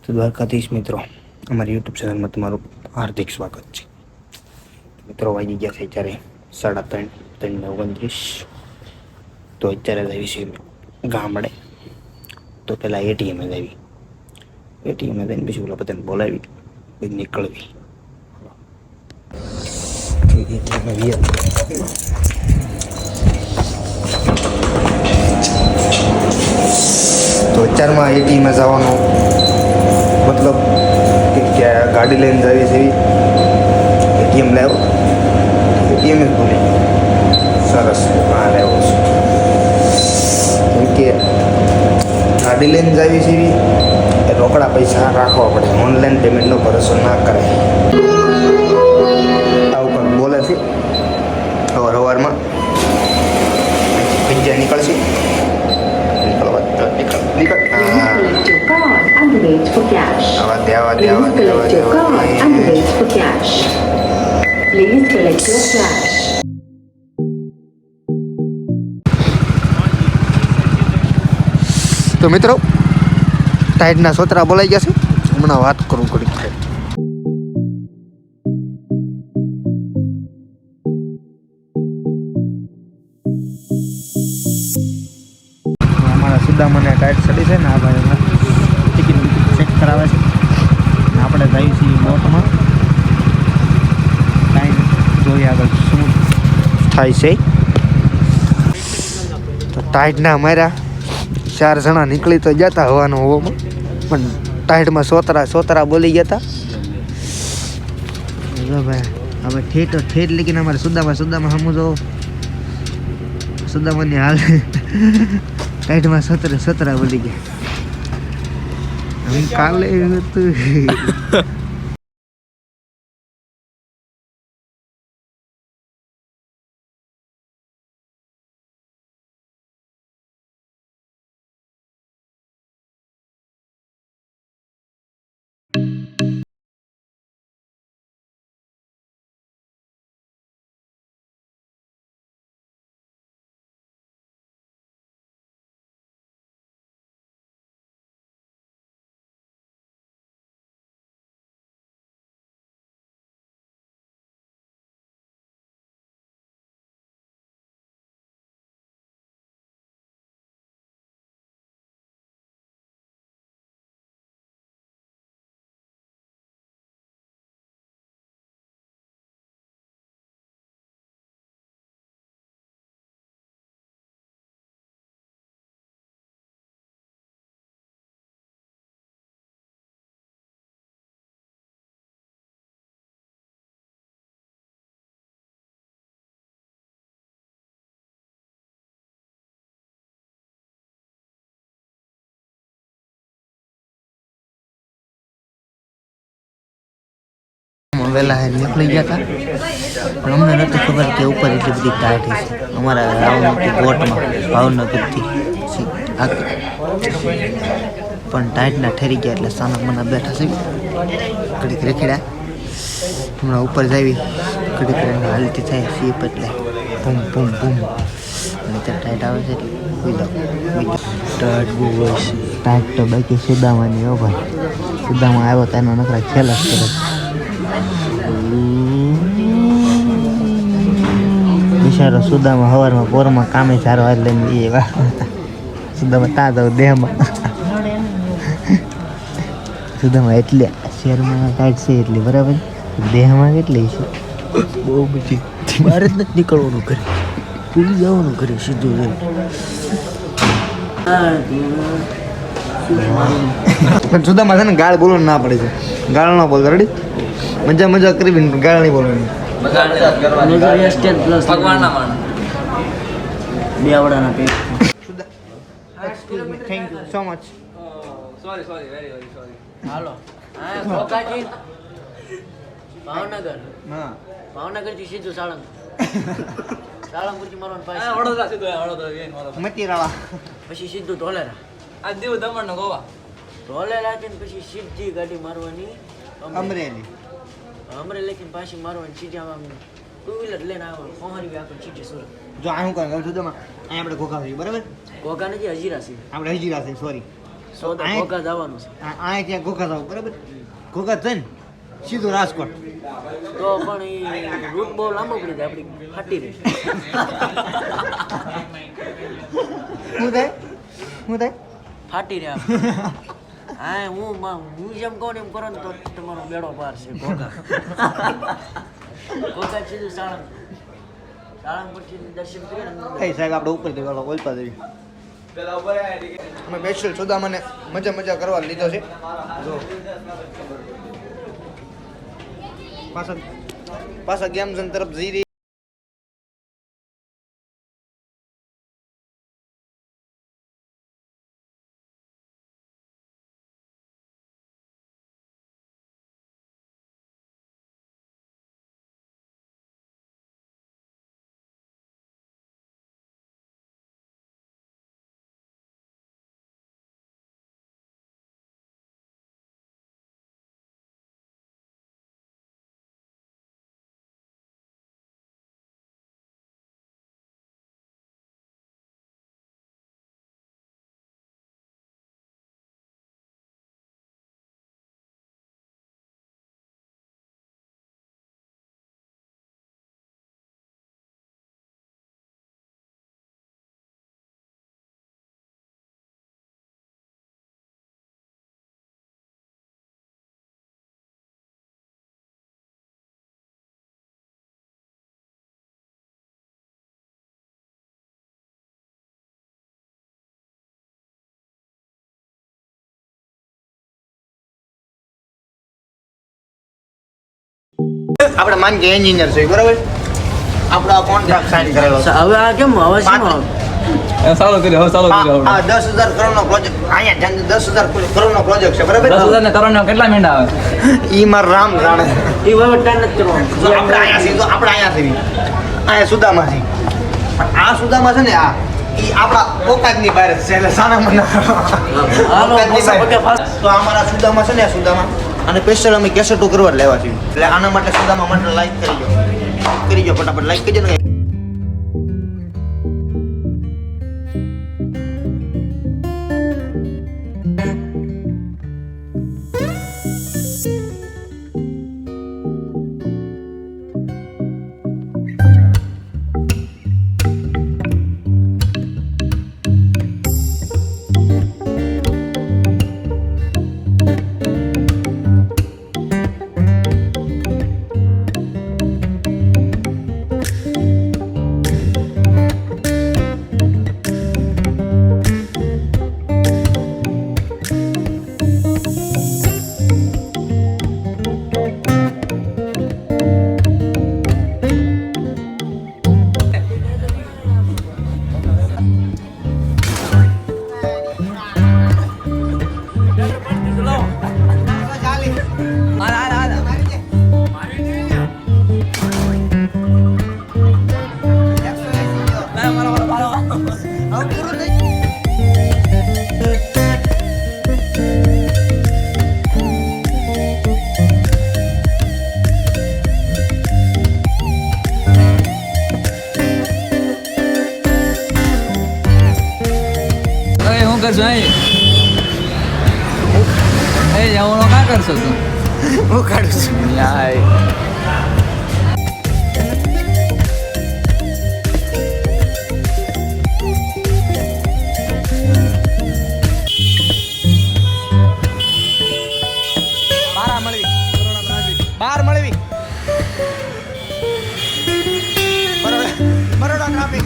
તો દ્વારકાધીશ મિત્રો, અમારી યુટ્યુબ ચેનલમાં તમારું હાર્દિક સ્વાગત છે. મિત્રો વાગી ગયા છે અત્યારે 3:29. તો અત્યારે જઈએ છીએ ગામડે. તો પહેલાં એટીએમે જઈએ. એટીએમે જઈને પછી ઓલા બધાને બોલાવી પછી નીકળવી. એટીએમે તો અત્યારમાં એટીએમાં જવાનો મતલબ કે ગાડી લઈને જવી છે. એટીએમ લાવ્યો, એટીએમ જ ભૂલી સરસ હા લાવ્યો છું. કેમ કે ગાડી લઈને જવી છે એ રોકડા પૈસા રાખવા પડે, ઓનલાઈન પેમેન્ટનો ભરોસો ના કરાય. આવું કંઈક બોલે છે સવારમાં બીજા નીકળશે. તો મિત્રો ટાઈટના સોતરા બોલાઈ ગયા છે. હમણાં વાત કરું ઘડીક. અમારા સુદામાને ટાઈટ ચડી છે ને આ ભાઈ ટિકિટ ચેક કરાવે છે ને આપણે જઈએ છીએ બોટમાં. ટાઈમ જોઈએ આગળ શું થાય છે. તો ટાઈટના અમારા 4 જણા નીકળી તો જતા હવાનો હોવામાં, પણ ટાઈટમાં સોતરા બોલી ગયા હતા. હવે ઠેઠ લેકિન અમારે સુદામાં સમજો સુદામાની હાલ ટાઈટમાં સતરા બોલી ગયા. કાલે હતું વહેલા નીકળી ગયા હતા, પણ અમને નથી ખબર કે ઉપર એટલી બધી ટાઈટ છે. અમારા રાવણથી બોટમાં ભાવનગરથી પણ ટાઈટના ઠરી ગયા એટલે સાના મના બેઠા છે. ઘડીક રેખેડા હમણાં ઉપર જાવી ઘડીક હાલતી થાય સીપ એટલે ભૂમ ભૂમ ભૂમ અને ત્યાં ટાઈટ આવે છે એટલે ટાઈટ બહુ હોય છે. ટાઈટ તો બાકી સુદામાની હો ભાઈ. સુદામાં આવ્યો તો એનો નકરા ખેલા જ કરે. બિચારો સુદામાં સવારમાં પોરમાં કામે ચારો હાથ લઈને જઈએ. સુદામાં તા જાવ દેહમાં. સુદામાં એટલે શહેરમાં ટાઈટ છે એટલી બરાબર, દેહમાં કેટલી છે બહુ બધી. બહાર જ નથી નીકળવાનું ઘરે, પૂરી જવાનું ઘરે સીધું જઈને. પણ સુદામાં છે ને ગાળ બોલવાનું ના પડે છે. ગાળ ના બોલ રેડી, મજા કરી ગાળ નહીં બોલવાની. Thank you so much. Sorry very sorry. Hello કોકાજી ભાવનગર. હા ભાવનગર થી સીધું સાળંગપુર થી મારવાનું પાસે વડોદરા સીધું મતીરાળા પછી સીધું ધોલેરા. આ દીવ દમણ નો ગોવા ધોલેરા થી પછી સીધી ગાડી મારવાની અમરેલી થી પાછી મારવાની સીધી આમ 2 વ્હીલર લઈને આવવાનું પહોંચી આગળ સીધી સુરત. જો આ શું કરે સુદામાં અહીં આપણે ઘોઘા છીએ બરાબર. ઘોઘા નથી હજીરા છે આપણે હજીરા છે સોરી. સોદા આય- ભોગા જવાનું છે આ ત્યાં ઘોઘા જાવ બરાબર ઘોઘા થઈને સીધું રાજકોટ તો પણ એ રૂટ બહુ લાંબો પડી જાય આપણી ફાટી રહે શું થાય શું થાય ફાટી રહ્યા હા હું જેમ કહું ને એમ કરો ને તો તમારો બેડો પાર છે ઘોઘા ઘોઘા સીધું સાળંગ પરથી દર્શન કરીએ ને કઈ સાહેબ આપણે ઉપર દેવા ઓલપા દેવી અમે બેસલ સુદામાને મજા કરવા લીધો છે જો પાછા ગેમ ઝોન તરફ જઈ રહી આપણે માન કે એન્જિનિયર છે બરાબર આપણો કોન્ટ્રાક્ટ સાઈન કરેલો છે હવે આ કેમ હવે શું ચાલુ કર્યો આ 10,000 કરોડનો પ્રોજેક્ટ અહીંયા 10,000 કરોડનો પ્રોજેક્ટ છે બરાબર 10,000 ને કરોડના કેટલા મહિના આવે ઈ માર રામ જાણે એ વહીવટ કાંઈ નથી કરવાનું જો આપણે અહીંયા થી અહીંયા સુદામાં છે પણ આ સુદામાં છે ને આ ઈ આપણા ઓકાતની બહાર છે એટલે સાના મના તો અમારા સુદામાં છે ને આ સુદામાં અને સ્પેશિયલ અમે કેસેટો કરવા જ લેવા છીએ એટલે આના માટે સુદામાં માટે લાઈક કરી દો ફટાફટ લાઈક કરજો ને શું કરશો એ જવાનો કા કરશો તું હું કાઢું છું યાર બહાર મળવી બરોડા ટ્રાફિક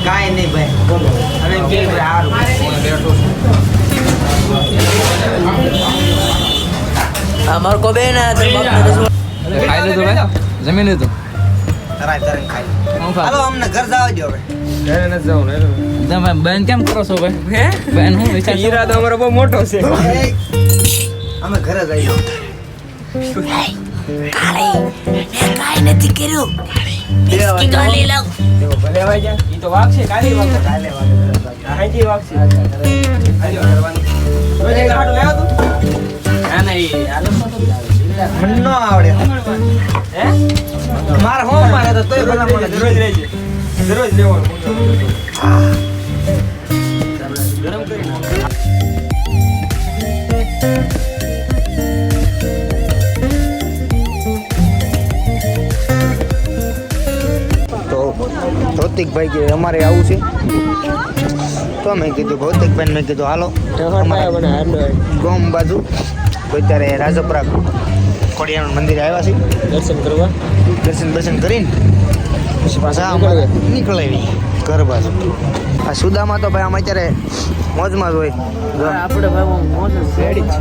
કાંઈ નહીં ભાઈ બોલો અને કે સારું બેઠો છું અમાર કો બેન ખાઈ લીધું ભાઈ જમી લીધું તરાય ખાઈ હું ખા હાલો અમને ઘર જવા દો હવે ઘરે નથી જવું તમે બેન કેમ કરો છો ભાઈ હે બેન હું વિચાર ઈરાદો અમારો બહુ મોટો છે અમે ઘરે જઈએ કાંઈ નથી કર્યું બિસ્કિટ લઈ લાવ ભલે ભાઈ જા ઈ તો વાગશે કાલે વાગશે હાજી વાગશે હાલો કરવાની રોજે કાટો લેવા તું ના ઈ આલમ મને ન આવડે હે મારે હોમ મારે તો તોય ભલા મને દરરોજ રહેજે દરરોજ લેવાનું ગરમ કરી નાખ તો ભૌતિકભાઈ કે અમારે આવું છે તો મેં કીધું ભૌતિકભાઈ મેં કીધું હાલો અમારા ગોમ બાજુ તો અત્યારે રાજપુરા ખોડિયાનું મંદિરે આવ્યા છે દર્શન કરવા દર્શન કરીને પછી પાછા અમારે નીકળાવી ઘર બાજુ આ સુદામાં તો ભાઈ આમ અત્યારે મોજમાં જ હોય આપણે ભાઈ મોજ રેડી છે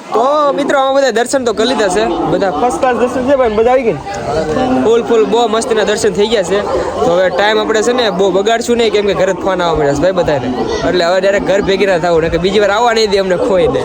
તો મિત્રો અમે બધા દર્શન તો કરી લીધા છે બધા ફર્સ્ટ ક્લાસ દર્શન છે ભાઈ બધા આવી ગયા ફૂલ બહુ મસ્તીના દર્શન થઈ ગયા છે તો હવે ટાઈમ આપણે છે ને બહુ બગાડશું નહીં કેમ કે ઘરે જ ફોન આવવા મળ્યા છે ભાઈ બધાને એટલે હવે ડાયરેક્ટ ઘર ભેગી ના થવું ને કે બીજી વાર આવવા નહીં દે અમને ખોઈ દે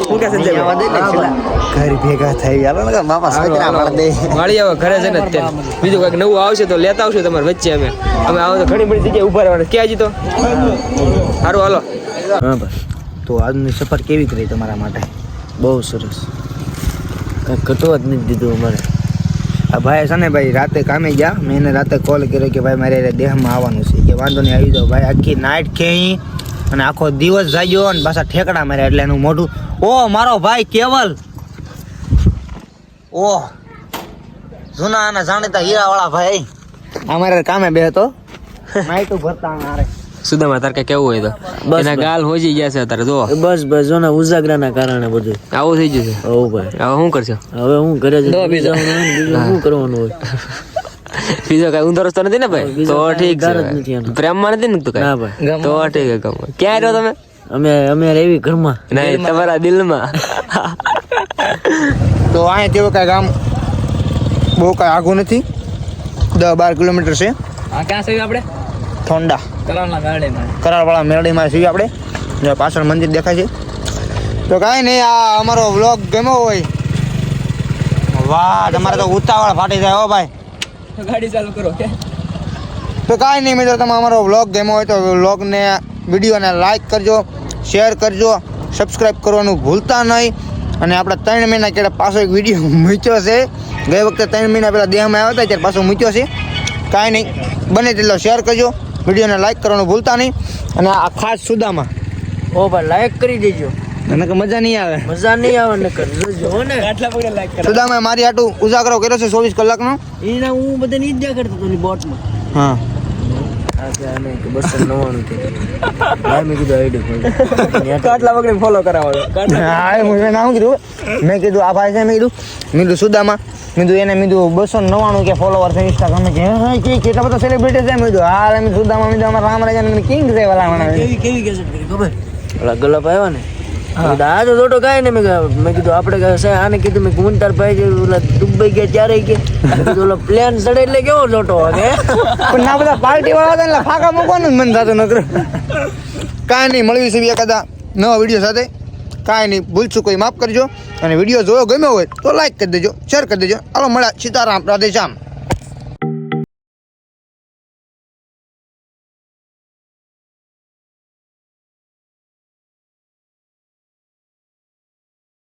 શું કે સંજય ઘર ભેગા થઈ ગયા બાપા સોચરા માર દે વાળી આવો ઘરે છે ને અત્યારે બીજું કંઈક નવું આવશે તો લેતા આવશું તમારી વચ્ચે અમે આવો તો ઘણી બધી જગ્યાએ ઊભા રહેવાના ક્યાં હજી તો સારું હાલો હા ભાઈ તો આજની સફર કેવી કરી તમારા માટે બહુ સરસ કાંઈ ઘટવા જ નથી દીધું અમારે આ ભાઈ છે ને ભાઈ રાતે કામે ગયા મેં એને રાતે કોલ કર્યો કે ભાઈ મારે દેહમાં આવવાનું છે કે વાંધો નહીં આવી જાઓ ભાઈ આખી નાઇટ ખેઈ અને આખો દિવસ જાગ્યો અને પાછા ઠેકડા માર્યા એટલે એનું મોઢું ઓ મારો ભાઈ કેવલ ઓ જૂના અને જાણીતા હીરાવાળા ભાઈ અમારે કામે બે હતો નાઇટું ભરતા મારે સુદામા તાર કઈ કેવું હોય તો એના ગાલ હોજી ગયા છે અત્યારે જો બસ જો ને ઉજાગરાના કારણે બધું આવું થઈ ગયું છે હો ભાઈ હવે શું કરશો હવે હું ઘરે દો બીજો. બીજું શું કરવાનું હોય બીજો કઈ ઊંધો રસ્તો નથી ને ભાઈ બીજો તો ઠીક ગાર જ નથી છે એનો. પ્રેમમાં નથી ને તું ના કઈ ભાઈ તો ઠીક છે ગમો ક્યાં રહ્યો તમે અમે રહેવી ઘરમાં નહીં તમારા દિલમાં તો અહીંયા તેવું કાંઈ ગામ બહુ કાંઈ આઘું નથી 10-12 કિલોમીટર છે આ ક્યાં છે આપણે થોંડા કરાવના ગાર્ડનમાં કરારવાળા મેળડીમાં છીએ આપણે જો પાછળ મંદિર દેખાય છે તો કાંઈ નહીં આ અમારો વ્લોગ ગમ્યો હોય વાહ તમારે તો ઉતાવળ ફાટી જાય હો ભાઈ ગાડી ચાલુ કરો કે તો કાંઈ નહીં મિત્રો તમે અમારો વ્લોગ ગમ્યો હોય તો વ્લોગને વિડીયોને લાઈક કરજો શેર કરજો સબસ્ક્રાઈબ કરવાનું ભૂલતા નહીં અને આપણે 3 મહિના કેળે પાછો એક વિડીયો મૂક્યો છે ગઈ વખતે 3 મહિના પહેલાં દેહમાં આવ્યા હતા ત્યારે પાછો મૂક્યો છે કાંઈ નહીં બને તેટલો શેર કરજો વિડીયોને લાઈક કરવાનું ભૂલતા નહીં અને આ ખાસ સુદામાં ઓ ભાઈ લાઈક કરી દેજો અને કે મજા નહીં આવે મજા નહીં આવે ને કરજો હો ને આટલા પગલે લાઈક કરો સુદામાં મારી આટું ઉજાગરો કર્યો છે 24 કલાકનો એના હું બધાને ઈજા કરતો હતો બોટમાં હા આ કે આને કે 299 કે ભાઈ મેં કીધું આઈડી ખોલ કાટલા પગલે ફોલો કરાવો હા મેં નામ કીધું મેં કીધું આ ભાઈ છે મેં કીધું સુદામાં મેં કીધું એને મેં કીધું 299 કે ફોલોવર છે ઇન્સ્ટાગ્રામ કે કેટલા બધા સેલિબ્રિટી છે મેં કીધું હા મેં સુદામાં મેં અમારા રામ રાજા કિંગ છે વાલા કેવી કેસેટ કરી ખબર ઓલા ગલપ આવ્યા ને આ તો જોટો કાંઈ ને મેં કીધું આપણે આને કીધું મેં ગુંતાર ભાઈ જે ઓલા દુબઈ ગયા ત્યારે કે ઓલો પ્લેન ચડે એટલે કેવો જોટો વાગે પણ ના બધા પાર્ટી વાળા હતા એટલે ફાકા મૂકવાનું જ મન થતું નકર કાંઈ નહીં મળવી છે એકાદા નવા વિડીયો સાથે કાંઈ નહીં ભૂલશું કોઈ માફ કરજો અને વિડીયો જોયો ગમ્યો હોય તો લાઈક કરી દેજો શેર કરી દેજો હાલો મળ્યા સીતારામ રાધે શ્યામ